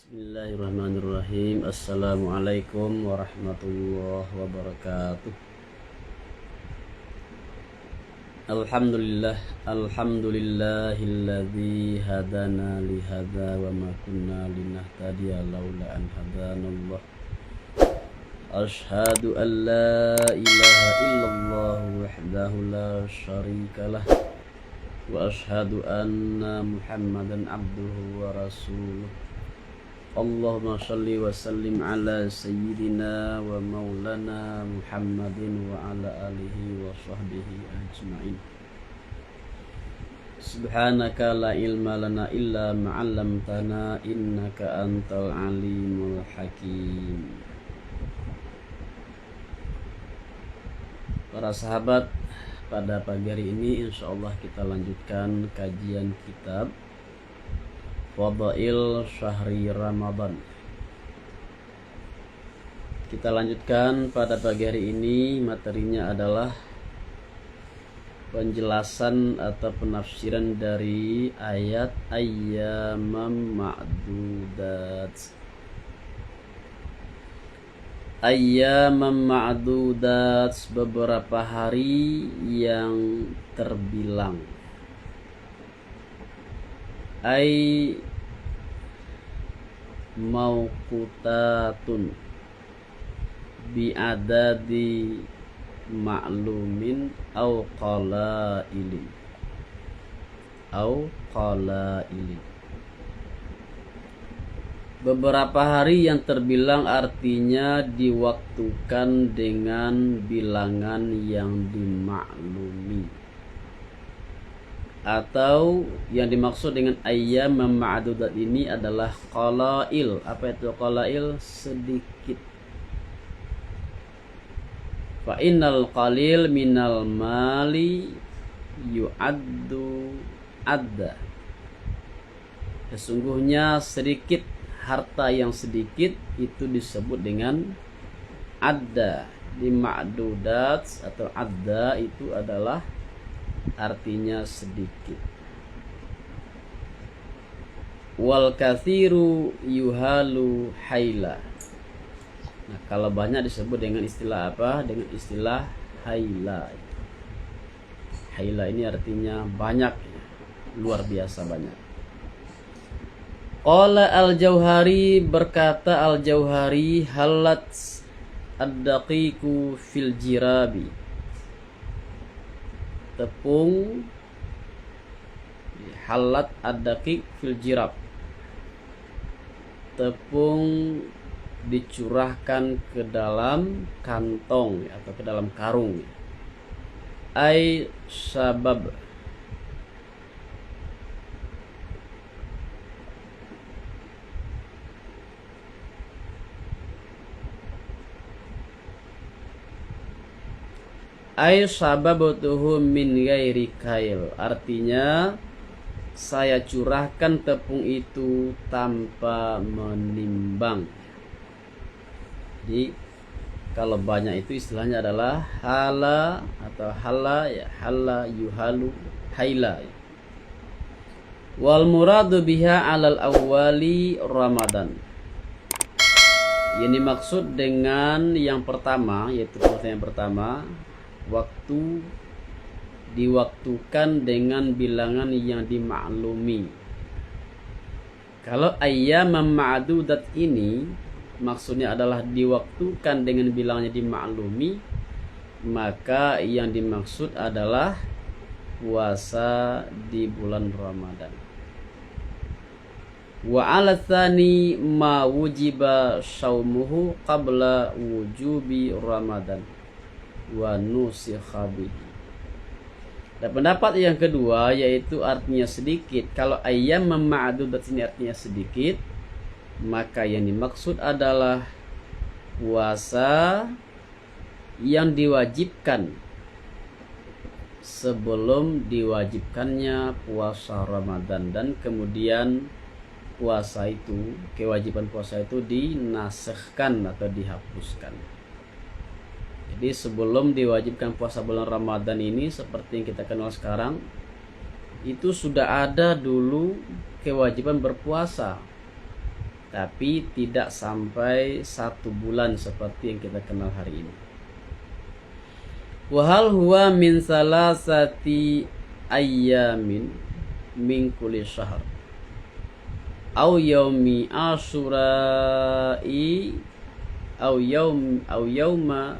Bismillahirrahmanirrahim. Assalamualaikum warahmatullahi wabarakatuh. Alhamdulillahilladzi hadana li hadza wa ma kunna linahtadiya laula an hadanallah. Asyhadu an la ilaha illallah wahdahu la syarikalah wa asyhadu anna Muhammadan abduhu wa rasuluh. Allahumma shalli wa sallim ala sayyidina wa maulana Muhammadin wa ala alihi wa sahbihi ajma'in. Subhanaka la ilma lana illa ma'allamtana innaka antal alimul hakim. Para sahabat, pada pagi hari ini insyaallah kita lanjutkan kajian kitab Fadail Syahri Ramadan. Kita lanjutkan pada pagi hari ini, materinya adalah penjelasan atau penafsiran dari ayat ayyamam ma'dudat. Ayyamam ma'dudat, beberapa hari yang terbilang. Ai mauqutatun bi'adadi ma'lumin au qalailin beberapa hari yang terbilang artinya diwaktukan dengan bilangan yang dimaklumi, atau yang dimaksud dengan ayyam ma'dudat ini adalah qalail. Apa itu qalail? Sedikit. Fa innal qalil minal mali yu'addu adda. Sesungguhnya sedikit harta yang sedikit itu disebut dengan adda. Di ma'dudat atau adda itu adalah artinya sedikit. Wal kathiru yuhalu haila. Nah, kalau banyak disebut dengan istilah apa? Dengan istilah haila. Haila ini artinya banyak, luar biasa banyak. Qala al-Jauhari, berkata al-Jauhari, halat ad-daqiqu fil jirabi. Tepung halat ad-daqiq fil jirab. Tepung dicurahkan ke dalam kantong atau ke dalam karung. Ai sabab, ay sababatuhu min ghairi kail, artinya saya curahkan tepung itu tanpa menimbang. Jadi kalau banyak itu istilahnya adalah hala atau hala, ya hala yuhalu haila. Wal muradu biha alal awwali Ramadan. Yang dimaksud dengan yang pertama, yaitu yang pertama, waktu diwaktukan dengan bilangan yang dimaklumi. Kalau ayyamam ma'dudat ini maksudnya adalah diwaktukan dengan bilangannya dimaklumi, maka yang dimaksud adalah puasa di bulan Ramadan. Wa 'ala tsani ma wujiba shaumuhu qabla wujubi Ramadan wa nusikha bihi. Dan pendapat yang kedua yaitu artinya sedikit. Kalau ayyam ma'dudat ini artinya sedikit, maka yang dimaksud adalah puasa yang diwajibkan sebelum diwajibkannya puasa Ramadan, dan kemudian puasa itu, kewajiban puasa itu dinasekhkan atau dihapuskan. Jadi sebelum diwajibkan puasa bulan Ramadan ini, seperti yang kita kenal sekarang, itu sudah ada dulu kewajiban berpuasa. tapi tidak sampai 1 bulan seperti yang kita kenal hari ini. Wahal huwa min salasati ayyamin min kulli syahr au yaumi asyura'i au yauma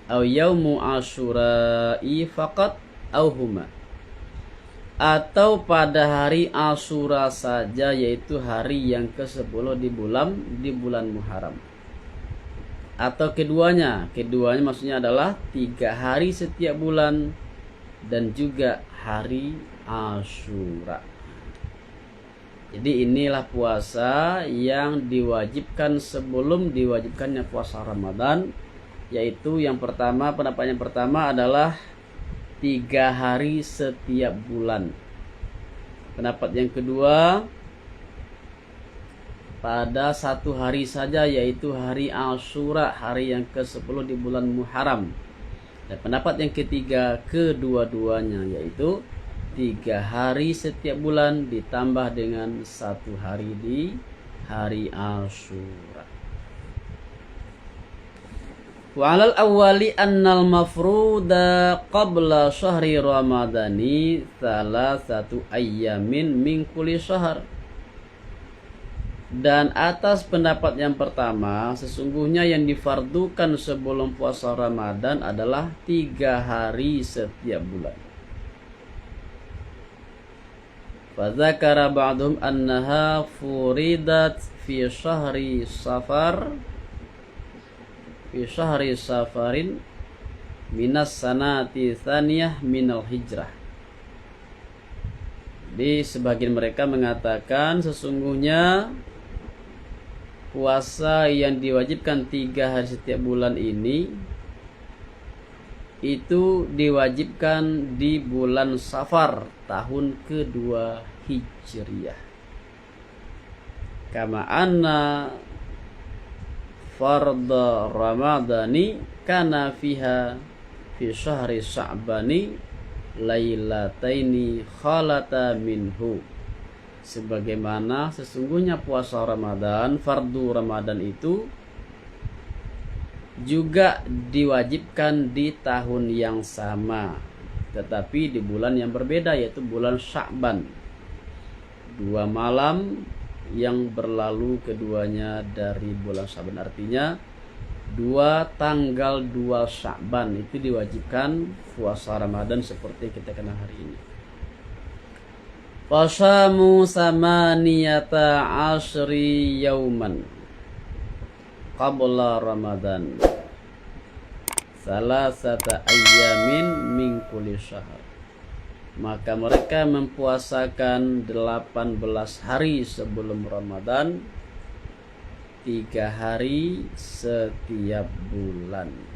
au yaumu asyura'i faqat au huma, atau pada hari Asyura saja, yaitu hari yang ke-10 di bulan Muharram, atau keduanya maksudnya adalah 3 hari setiap bulan dan juga hari Asyura. Jadi inilah puasa yang diwajibkan sebelum diwajibkannya puasa Ramadan, yaitu yang pertama, pendapat yang pertama adalah 3 hari setiap bulan. Pendapat yang kedua pada 1 hari saja, yaitu hari Asyura, hari yang ke-10 di bulan Muharram. Dan pendapat yang ketiga, kedua-duanya, yaitu 3 hari setiap bulan ditambah dengan 1 hari di hari Asyura. Wa 'alal awwali annal mafruda qabla syahri ramadani salasatu ayyamin min kulli syahr. Dan atas pendapat yang pertama, sesungguhnya yang difardukan sebelum puasa Ramadan adalah 3 hari setiap bulan. Fa dzakara ba'dhum annaha furidat fi syahri safarin minas sanati tsaniyah minal hijrah. Di sebagian mereka mengatakan sesungguhnya puasa yang diwajibkan 3 hari setiap bulan ini itu diwajibkan di bulan Safar tahun kedua Hijriah. Kama anna farda ramadani kana fiha fi syahri sya'bani lailataini khalata minhu. Sebagaimana sesungguhnya puasa Ramadan, fardu Ramadan itu juga diwajibkan di tahun yang sama, tetapi di bulan yang berbeda, yaitu bulan Sya'ban. 2 malam yang berlalu keduanya dari bulan Sya'ban, artinya 2 Sya'ban itu diwajibkan puasa Ramadan seperti kita kenal hari ini. Fasamu samaniyata asyri yauman qabla Ramadan salasata ayyamin min kulli syahr. Maka mereka mempuasakan 18 hari sebelum Ramadan, 3 hari setiap bulan.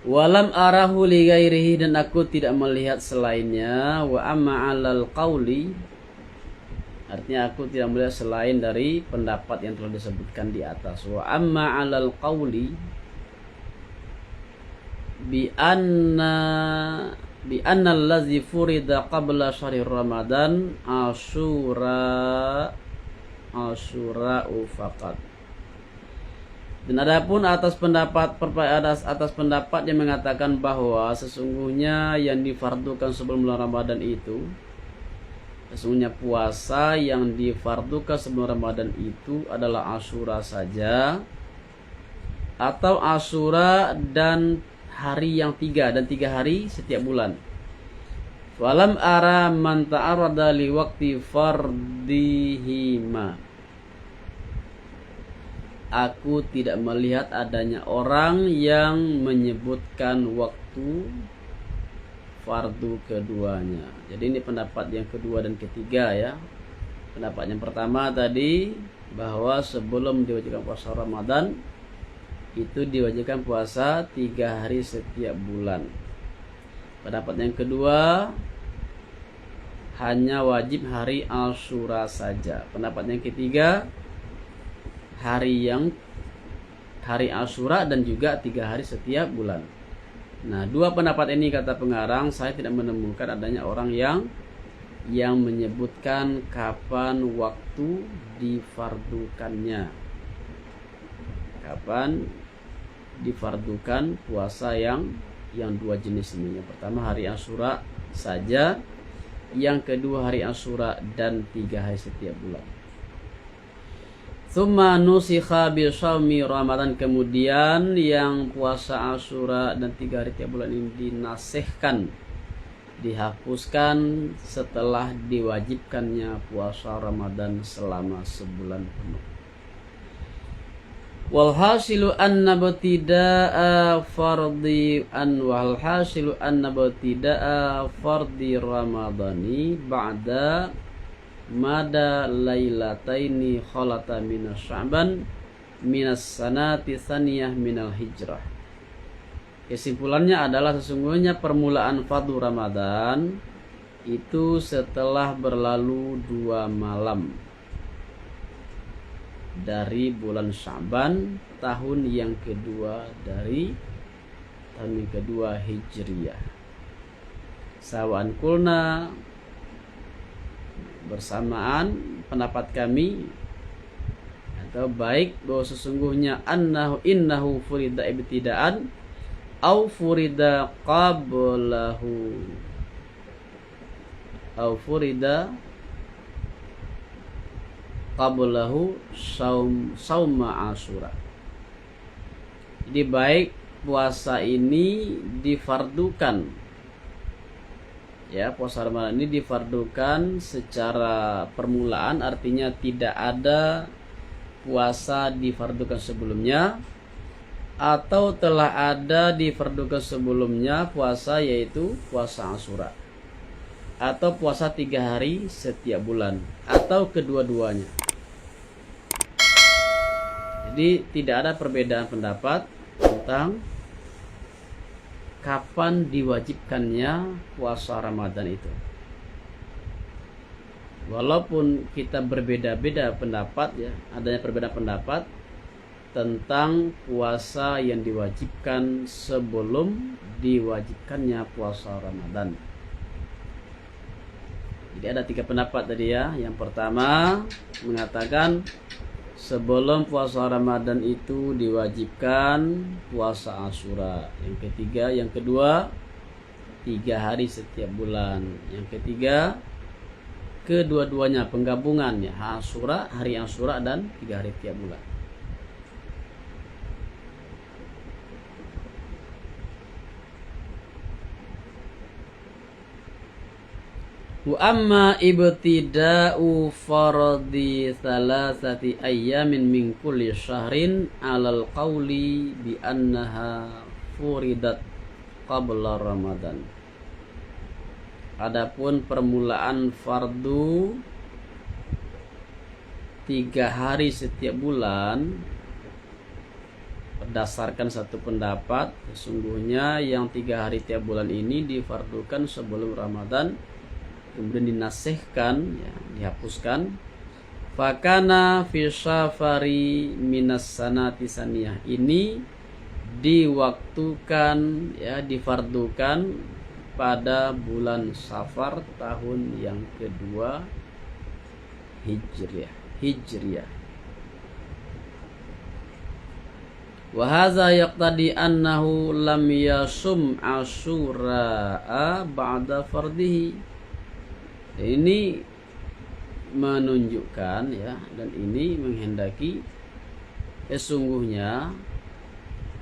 Walam arahu li ghairihi, dan aku tidak melihat selainnya. Wa amma 'alal qauli, artinya aku tidak melihat selain dari pendapat yang telah disebutkan di atas. Wa amma 'alal qauli bi anna allazi furida qabla syahri Ramadan Asyura faqat. Dan adapun atas pendapat yang mengatakan bahwa sesungguhnya yang difardukan sebelum bulan Ramadan itu, sesungguhnya puasa yang difardukan sebelum Ramadan itu adalah Asyura saja, atau Asyura dan hari yang 3 hari setiap bulan. Walam ara man ta'arrada li waqti fardihima. Aku tidak melihat adanya orang yang menyebutkan waktu fardu keduanya. Jadi ini pendapat yang kedua dan ketiga ya. Pendapat yang pertama tadi bahwa sebelum diwajibkan puasa Ramadan itu diwajibkan puasa 3 hari setiap bulan. Pendapat yang kedua, hanya wajib hari Asyura saja. Pendapat yang ketiga, hari Asyura dan juga 3 hari setiap bulan. Nah, dua pendapat ini kata pengarang, saya tidak menemukan adanya orang yang menyebutkan kapan waktu difardukannya. Kapan difardukan puasa yang dua jenis ini. Yang pertama hari Asyura saja, yang kedua hari Asyura dan 3 hari setiap bulan. Tsumma nusikha bi shaumi Ramadan, kemudian yang puasa Asyura dan 3 hari tiap bulan ini dinasihkan, dihapuskan setelah diwajibkannya puasa Ramadan selama sebulan penuh. Walhasilu anna btida'a fardi Ramadani ba'da mada lailataini khalata minas Sya'ban minas sanati tsaniyah minal hijrah. Kesimpulannya adalah sesungguhnya permulaan fardu Ramadan itu setelah berlalu 2 malam dari bulan Sya'ban tahun yang kedua Hijriyah. Sawa'an kulna, bersamaan pendapat kami, atau baik bahwa sesungguhnya innahu furida ibtidaan au furida qablahu au furida qablahu sauma Asyura. Jadi baik puasa ini difardukan, ya, puasa Ramadan ini difardukan secara permulaan, artinya tidak ada puasa difardukan sebelumnya, atau telah ada difardukan sebelumnya puasa, yaitu puasa Asyura, atau puasa 3 hari setiap bulan, atau kedua-duanya. Jadi tidak ada perbedaan pendapat tentang kapan diwajibkannya puasa Ramadan itu. Walaupun kita berbeda-beda pendapat, ya, adanya perbedaan pendapat tentang puasa yang diwajibkan sebelum diwajibkannya puasa Ramadan. Jadi ada 3 pendapat tadi, ya. Yang pertama mengatakan sebelum puasa Ramadan itu diwajibkan puasa Asyura. Yang kedua 3 hari setiap bulan. Yang ketiga kedua-duanya, penggabungannya, hari Asyura dan 3 hari tiap bulan. Wa amma ibtida'u fardi thalathati ayyamin min kulli syahrin 'alal qawli bi annaha furidat qabla Ramadan. Adapun permulaan fardu 3 hari setiap bulan, berdasarkan satu pendapat, sesungguhnya yang 3 hari tiap bulan ini difardukan sebelum Ramadan, kemudian dinasihkan, ya, dihapuskan. Fakana fi syafari minas sanati saniyah, ini diwaktukan, ya, difardukan pada bulan Safar tahun yang kedua Hijriyah. Wa hadza yaqtadi annahu lam yasum Asyura ba'da fardihi. Ini menunjukkan, ya, dan ini menghendaki sesungguhnya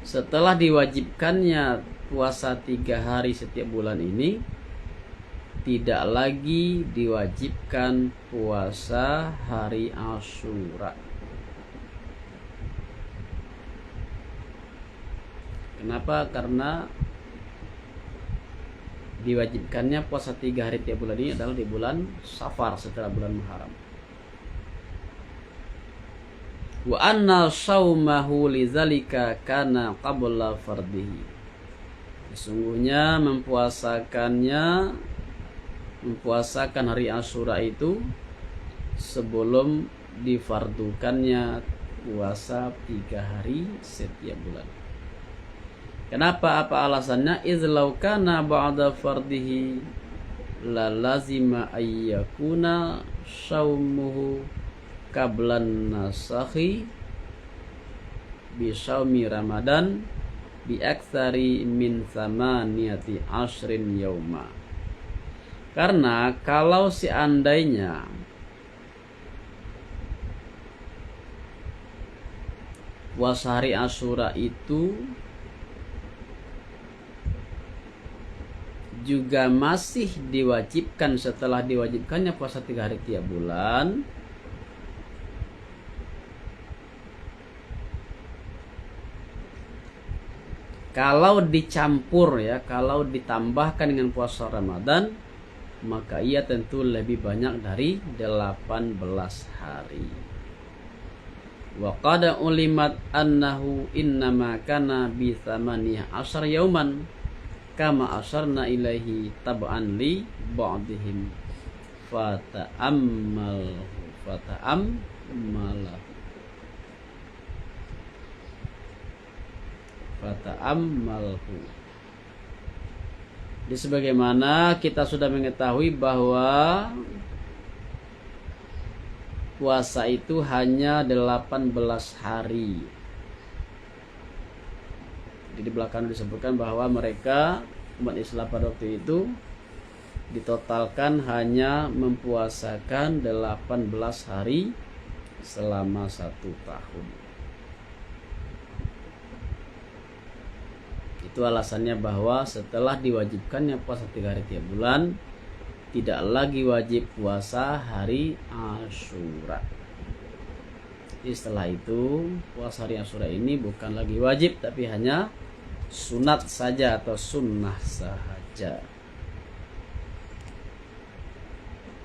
setelah diwajibkannya puasa 3 hari setiap bulan ini, tidak lagi diwajibkan puasa hari Asyura. Kenapa? Karena diwajibkannya puasa 3 hari tiap bulan ini adalah di bulan Safar, setelah bulan Muharram. Wa anna saumahu lidzalika kana qabla fardihi. Sesungguhnya mempuasakan hari Asyura itu sebelum difardukannya puasa 3 hari setiap bulan. Kenapa? Apa alasannya? Izlau kana ba'da fardihi la lazima ayyakuna saumuhu qablan nasakhi bi saumi Ramadan bi aktsari min tsamaniyati ashrin yauma. Karena kalau seandainya puasa hari Asyura itu juga masih diwajibkan setelah diwajibkannya puasa 3 hari tiap bulan, kalau dicampur ya, kalau ditambahkan dengan puasa Ramadan, maka ia tentu lebih banyak dari 18 hari. Wa qad ulimat annahu innama kana bi 18 yauman kama asarna ilaihi tab'an li ba'dihim fata'ammalahu. Jadi sebagaimana kita sudah mengetahui bahwa puasa itu hanya 18 hari. Jadi di belakang disebutkan bahwa mereka umat Islam pada waktu itu ditotalkan hanya mempuasakan 18 hari selama 1 tahun. Itu alasannya bahwa setelah diwajibkannya puasa 3 hari tiap bulan, tidak lagi wajib puasa hari Asyura. Jadi setelah itu puasa hari Asyura ini bukan lagi wajib, tapi hanya sunat saja atau sunnah saja.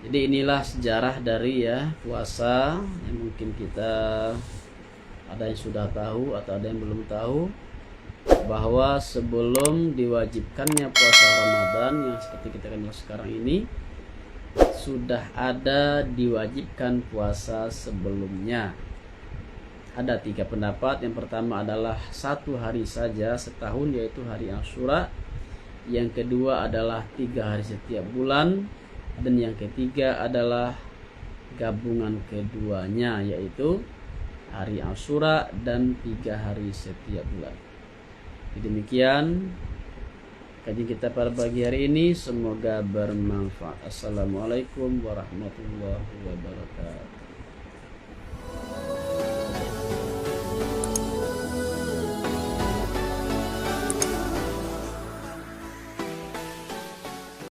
Jadi inilah sejarah dari puasa yang mungkin kita ada yang sudah tahu atau ada yang belum tahu, bahwa sebelum diwajibkannya puasa Ramadan yang seperti kita kenal sekarang ini, sudah ada diwajibkan puasa sebelumnya. Ada 3 pendapat. Yang pertama adalah 1 hari saja setahun, yaitu hari Asyura. Yang kedua adalah 3 hari setiap bulan. Dan yang ketiga adalah gabungan keduanya, yaitu hari Asyura dan 3 hari setiap bulan. Demikian kajian kita pada pagi hari ini, semoga bermanfaat. Assalamualaikum warahmatullahi wabarakatuh.